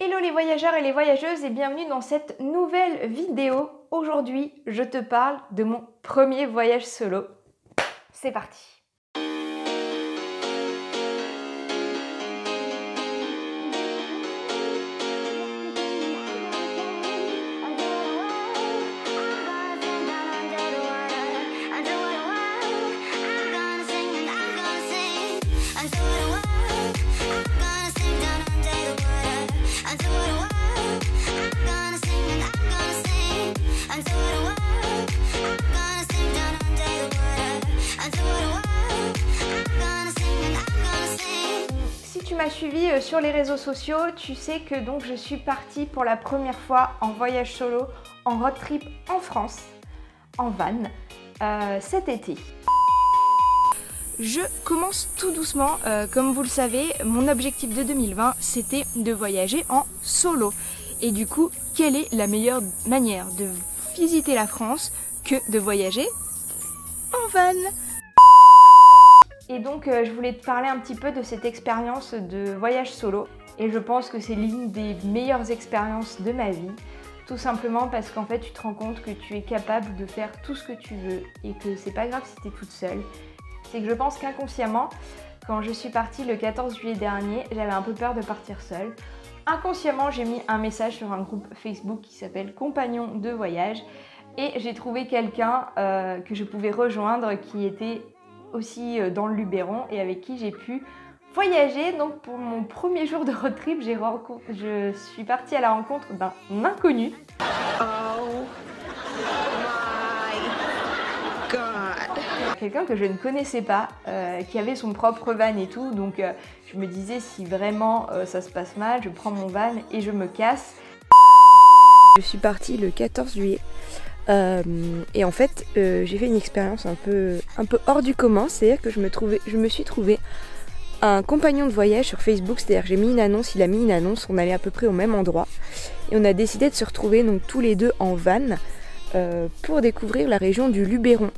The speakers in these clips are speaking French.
Hello les voyageurs et les voyageuses et bienvenue dans cette nouvelle vidéo. Aujourd'hui, je te parle de mon premier voyage solo. C'est parti! Si tu m'as suivi sur les réseaux sociaux, tu sais que donc je suis partie pour la première fois en voyage solo, en road trip en France, en van, cet été. Je commence tout doucement, comme vous le savez, mon objectif de 2020 c'était de voyager en solo. Et du coup, quelle est la meilleure manière de visiter la France que de voyager en van? Et donc je voulais te parler un petit peu de cette expérience de voyage solo. Et je pense que c'est l'une des meilleures expériences de ma vie. Tout simplement parce qu'en fait tu te rends compte que tu es capable de faire tout ce que tu veux et que c'est pas grave si tu es toute seule. C'est que je pense qu'inconsciemment, quand je suis partie le 14 juillet dernier, j'avais un peu peur de partir seule. Inconsciemment, j'ai mis un message sur un groupe Facebook qui s'appelle Compagnons de voyage et j'ai trouvé quelqu'un que je pouvais rejoindre qui était aussi dans le Luberon et avec qui j'ai pu voyager. Donc pour mon premier jour de road trip, je suis partie à la rencontre d'un inconnu. Oh my God. Quelqu'un que je ne connaissais pas, qui avait son propre van et tout, donc je me disais si vraiment ça se passe mal, je prends mon van et je me casse. Je suis partie le 14 juillet. Et en fait j'ai fait une expérience un peu hors du commun, c'est-à-dire que je me suis trouvé un compagnon de voyage sur Facebook, c'est-à-dire j'ai mis une annonce, il a mis une annonce, on allait à peu près au même endroit et on a décidé de se retrouver donc tous les deux en van pour découvrir la région du Luberon.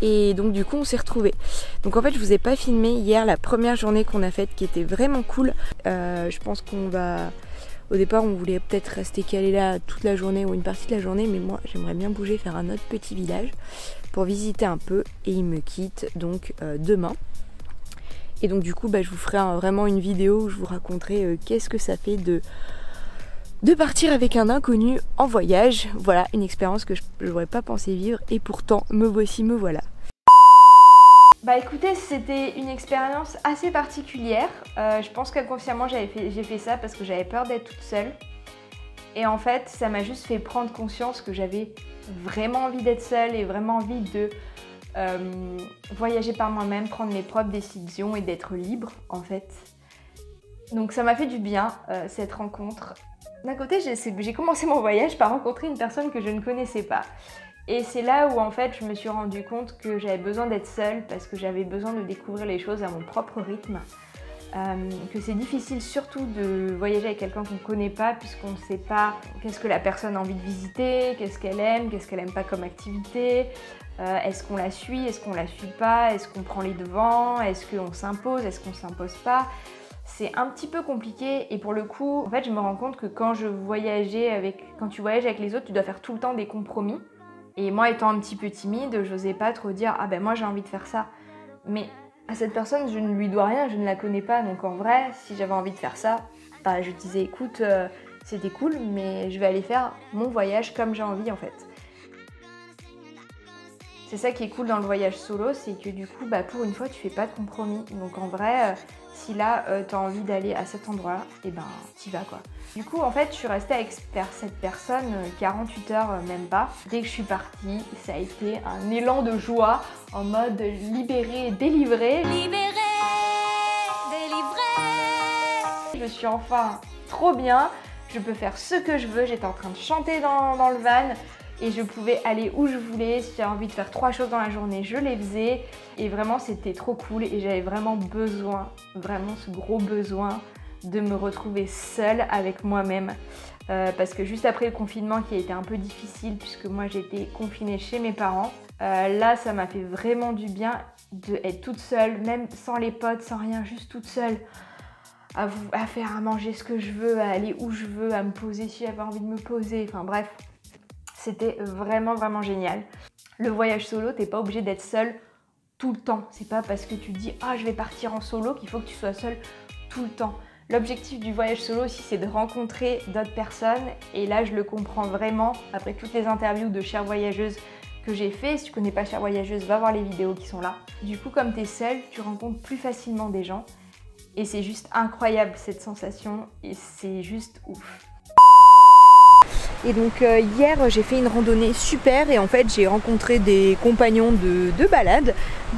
Et donc du coup on s'est retrouvés. Donc en fait je vous ai pas filmé hier la première journée qu'on a faite qui était vraiment cool. Je pense qu'on va... Au départ, on voulait peut-être rester calé là toute la journée ou une partie de la journée, mais moi, j'aimerais bien bouger, faire un autre petit village pour visiter un peu. Et il me quitte donc demain. Et donc du coup, je vous ferai vraiment une vidéo où je vous raconterai qu'est-ce que ça fait de partir avec un inconnu en voyage. Voilà, une expérience que je n'aurais pas pensé vivre et pourtant, me voici, me voilà. Bah écoutez, c'était une expérience assez particulière. Je pense qu'inconsciemment j'ai fait ça parce que j'avais peur d'être toute seule. Et en fait, ça m'a juste fait prendre conscience que j'avais vraiment envie d'être seule et vraiment envie de voyager par moi-même, prendre mes propres décisions et d'être libre en fait. Donc ça m'a fait du bien cette rencontre. D'un côté, j'ai commencé mon voyage par rencontrer une personne que je ne connaissais pas. Et c'est là où en fait je me suis rendu compte que j'avais besoin d'être seule parce que j'avais besoin de découvrir les choses à mon propre rythme. Que c'est difficile surtout de voyager avec quelqu'un qu'on ne connaît pas puisqu'on ne sait pas qu'est-ce que la personne a envie de visiter, qu'est-ce qu'elle aime pas comme activité, est-ce qu'on la suit, est-ce qu'on la suit pas, est-ce qu'on prend les devants, est-ce qu'on s'impose, est-ce qu'on s'impose pas. C'est un petit peu compliqué et pour le coup, en fait je me rends compte que quand tu voyages avec les autres, tu dois faire tout le temps des compromis. Et moi étant un petit peu timide, j'osais pas trop dire « Ah ben moi j'ai envie de faire ça ». Mais à cette personne, je ne lui dois rien, je ne la connais pas. Donc en vrai, si j'avais envie de faire ça, je disais « Écoute, c'était cool, mais je vais aller faire mon voyage comme j'ai envie en fait ». C'est ça qui est cool dans le voyage solo, c'est que du coup, pour une fois, tu fais pas de compromis. Donc en vrai, si là, tu as envie d'aller à cet endroit-là, et t'y vas quoi. Du coup, en fait, je suis restée avec cette personne 48 heures, même pas. Dès que je suis partie, ça a été un élan de joie, en mode libéré, délivré. Libéré, délivré. Je suis enfin trop bien, je peux faire ce que je veux, j'étais en train de chanter dans le van. Et je pouvais aller où je voulais, si j'avais envie de faire 3 choses dans la journée, je les faisais. Et vraiment, c'était trop cool et j'avais vraiment ce gros besoin de me retrouver seule avec moi-même. Parce que juste après le confinement qui a été un peu difficile puisque moi j'étais confinée chez mes parents, là ça m'a fait vraiment du bien d'être toute seule, même sans les potes, sans rien, juste toute seule. à faire à manger ce que je veux, à aller où je veux, à me poser si j'avais envie de me poser, enfin bref, c'était vraiment vraiment génial. Le voyage solo, t'es pas obligé d'être seule tout le temps. C'est pas parce que tu te dis je vais partir en solo qu'il faut que tu sois seule tout le temps. L'objectif du voyage solo aussi, c'est de rencontrer d'autres personnes, et là je le comprends vraiment après toutes les interviews de chères voyageuses que j'ai fait. Si tu connais pas Chère Voyageuse, va voir les vidéos qui sont là. Du coup, comme tu es seule, tu rencontres plus facilement des gens et c'est juste incroyable cette sensation et c'est juste ouf. Et donc hier j'ai fait une randonnée super et en fait j'ai rencontré des compagnons de balade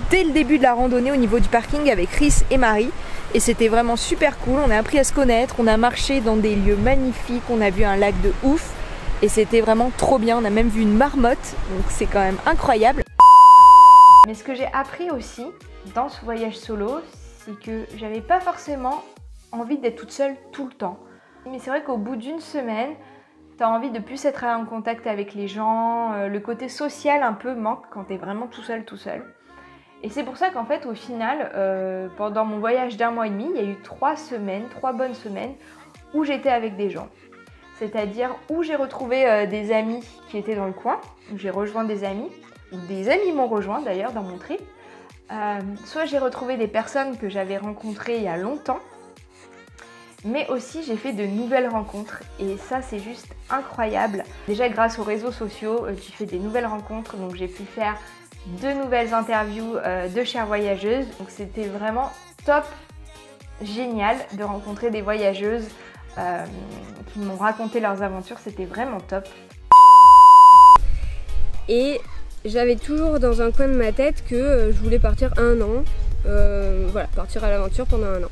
dès le début de la randonnée au niveau du parking avec Chris et Marie, et c'était vraiment super cool. On a appris à se connaître, on a marché dans des lieux magnifiques, on a vu un lac de ouf. Et c'était vraiment trop bien, on a même vu une marmotte, donc c'est quand même incroyable. Mais ce que j'ai appris aussi dans ce voyage solo, c'est que j'avais pas forcément envie d'être toute seule tout le temps. Mais c'est vrai qu'au bout d'une semaine, t'as envie de plus être en contact avec les gens, le côté social un peu manque quand t'es vraiment tout seul. Et c'est pour ça qu'en fait au final, pendant mon voyage d'1 mois et demi, il y a eu 3 bonnes semaines où j'étais avec des gens. C'est-à-dire où j'ai retrouvé des amis qui étaient dans le coin, où j'ai rejoint des amis, ou des amis m'ont rejoint d'ailleurs dans mon trip. Soit j'ai retrouvé des personnes que j'avais rencontrées il y a longtemps, mais aussi j'ai fait de nouvelles rencontres et ça c'est juste incroyable. Déjà grâce aux réseaux sociaux, tu fais des nouvelles rencontres, donc j'ai pu faire 2 nouvelles interviews de chères voyageuses, donc c'était vraiment top, génial de rencontrer des voyageuses qui m'ont raconté leurs aventures, c'était vraiment top. Et j'avais toujours dans un coin de ma tête que je voulais partir 1 an, voilà, partir à l'aventure pendant 1 an.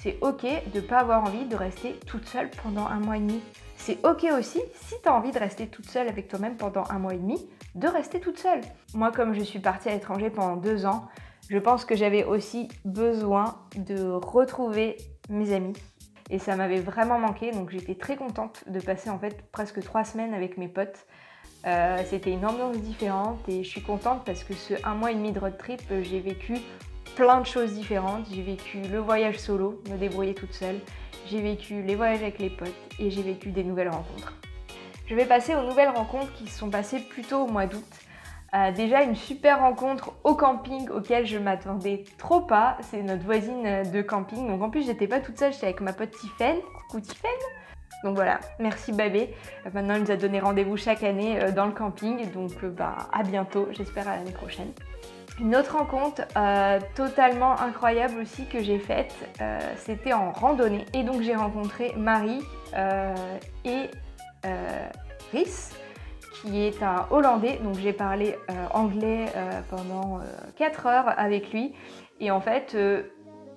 C'est ok de pas avoir envie de rester toute seule pendant 1 mois et demi. C'est ok aussi, si tu as envie de rester toute seule avec toi-même pendant 1 mois et demi, de rester toute seule. Moi, comme je suis partie à l'étranger pendant 2 ans, je pense que j'avais aussi besoin de retrouver mes amis. Et ça m'avait vraiment manqué, donc j'étais très contente de passer en fait presque 3 semaines avec mes potes. C'était une ambiance différente et je suis contente parce que ce 1 mois et demi de road trip, j'ai vécu plein de choses différentes. J'ai vécu le voyage solo, me débrouiller toute seule. J'ai vécu les voyages avec les potes et j'ai vécu des nouvelles rencontres. Je vais passer aux nouvelles rencontres qui se sont passées plutôt au mois d'août. Déjà une super rencontre au camping auquel je m'attendais trop pas, c'est notre voisine de camping. Donc en plus j'étais pas toute seule, j'étais avec ma pote Tiffaine. Coucou Tiffaine. Donc voilà, merci Babé. Maintenant elle nous a donné rendez-vous chaque année dans le camping, donc à bientôt, j'espère à l'année prochaine. Une autre rencontre totalement incroyable aussi que j'ai faite, c'était en randonnée. Et donc j'ai rencontré Marie et Chris, qui est un Hollandais, donc j'ai parlé anglais pendant 4 heures avec lui. Et en fait,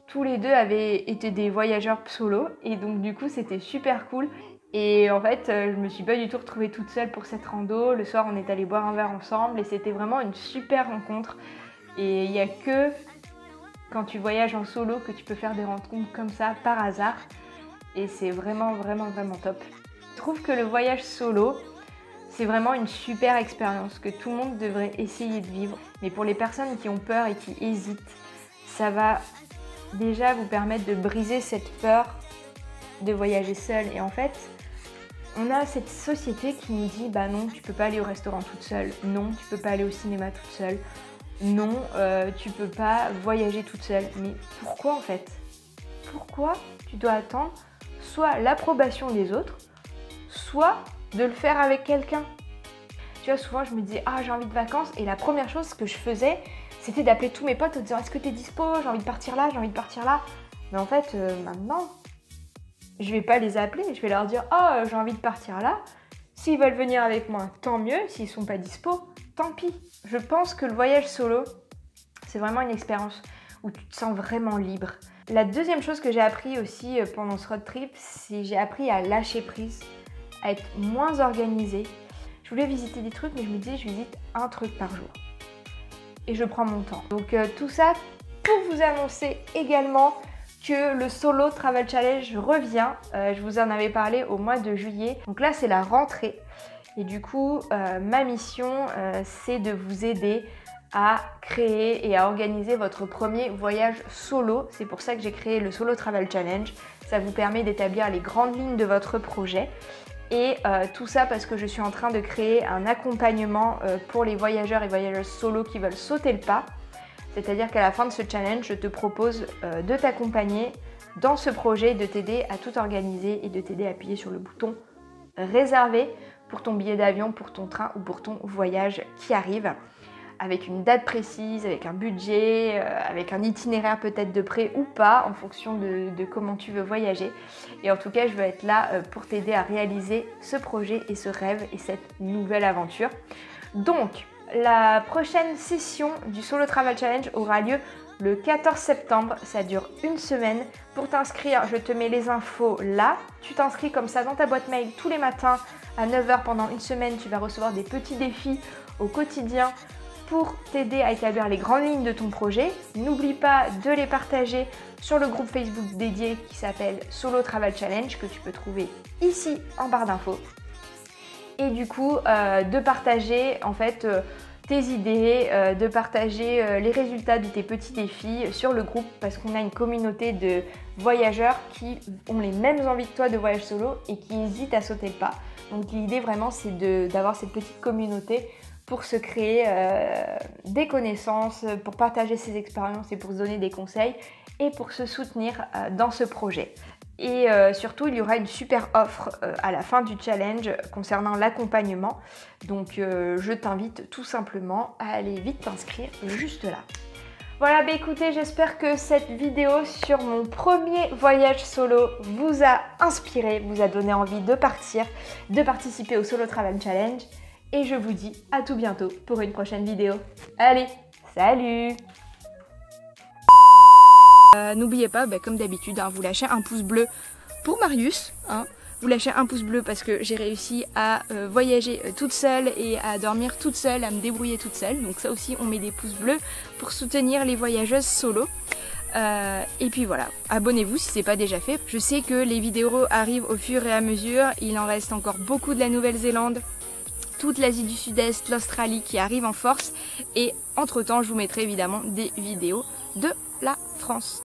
tous les deux avaient été des voyageurs solo, et donc du coup c'était super cool. Et en fait, je me suis pas du tout retrouvée toute seule pour cette rando. Le soir, on est allé boire un verre ensemble et c'était vraiment une super rencontre. Et il n'y a que quand tu voyages en solo que tu peux faire des rencontres comme ça par hasard. Et c'est vraiment, vraiment, vraiment top. Je trouve que le voyage solo, c'est vraiment une super expérience que tout le monde devrait essayer de vivre. Mais pour les personnes qui ont peur et qui hésitent, ça va déjà vous permettre de briser cette peur de voyager seul. Et en fait, on a cette société qui nous dit bah non, tu peux pas aller au restaurant toute seule, non, tu peux pas aller au cinéma toute seule, non, tu peux pas voyager toute seule. Mais pourquoi en fait? Pourquoi tu dois attendre soit l'approbation des autres, soit de le faire avec quelqu'un? Tu vois, souvent je me disais ah j'ai envie de vacances, et la première chose que je faisais c'était d'appeler tous mes potes en disant est-ce que t'es dispo, j'ai envie de partir là, j'ai envie de partir là. Mais en fait maintenant je vais pas les appeler, je vais leur dire oh j'ai envie de partir là. S'ils veulent venir avec moi, tant mieux. S'ils sont pas dispo, tant pis. Je pense que le voyage solo, c'est vraiment une expérience où tu te sens vraiment libre. La deuxième chose que j'ai appris aussi pendant ce road trip, c'est j'ai appris à lâcher prise, à être moins organisée. Je voulais visiter des trucs, mais je me disais je visite un truc par jour. Et je prends mon temps. Donc tout ça pour vous annoncer également que le Solo Travel Challenge revient. Je vous en avais parlé au mois de juillet. Donc là, c'est la rentrée. Et du coup, ma mission, c'est de vous aider à créer et à organiser votre premier voyage solo. C'est pour ça que j'ai créé le Solo Travel Challenge. Ça vous permet d'établir les grandes lignes de votre projet. Et tout ça parce que je suis en train de créer un accompagnement pour les voyageurs et voyageuses solo qui veulent sauter le pas. C'est-à-dire qu'à la fin de ce challenge, je te propose de t'accompagner dans ce projet, de t'aider à tout organiser et de t'aider à appuyer sur le bouton réserver pour ton billet d'avion, pour ton train ou pour ton voyage qui arrive, avec une date précise, avec un budget, avec un itinéraire peut-être de près ou pas, en fonction de comment tu veux voyager. Et en tout cas, je veux être là pour t'aider à réaliser ce projet et ce rêve et cette nouvelle aventure. Donc, la prochaine session du Solo Travel Challenge aura lieu le 14 septembre, ça dure une semaine. Pour t'inscrire, je te mets les infos là. Tu t'inscris comme ça dans ta boîte mail tous les matins à 9 h pendant une semaine. Tu vas recevoir des petits défis au quotidien pour t'aider à établir les grandes lignes de ton projet. N'oublie pas de les partager sur le groupe Facebook dédié qui s'appelle Solo Travel Challenge que tu peux trouver ici en barre d'infos. Et du coup, de partager en fait tes idées, de partager les résultats de tes petits défis sur le groupe parce qu'on a une communauté de voyageurs qui ont les mêmes envies que toi de voyage solo et qui hésitent à sauter le pas. Donc l'idée vraiment c'est d'avoir cette petite communauté pour se créer des connaissances, pour partager ses expériences et pour se donner des conseils et pour se soutenir dans ce projet. Et surtout, il y aura une super offre à la fin du challenge concernant l'accompagnement. Donc, je t'invite tout simplement à aller vite t'inscrire juste là. Voilà, bah écoutez, j'espère que cette vidéo sur mon premier voyage solo vous a inspiré, vous a donné envie de partir, de participer au Solo Travel Challenge. Et je vous dis à tout bientôt pour une prochaine vidéo. Allez, salut! N'oubliez pas, comme d'habitude, vous lâchez un pouce bleu pour Marius. Vous lâchez un pouce bleu parce que j'ai réussi à voyager toute seule et à dormir toute seule, à me débrouiller toute seule. Donc ça aussi, on met des pouces bleus pour soutenir les voyageuses solo. Et puis voilà, abonnez-vous si ce n'est pas déjà fait. Je sais que les vidéos arrivent au fur et à mesure. Il en reste encore beaucoup de la Nouvelle-Zélande, toute l'Asie du Sud-Est, l'Australie qui arrive en force. Et entre-temps, je vous mettrai évidemment des vidéos de la France.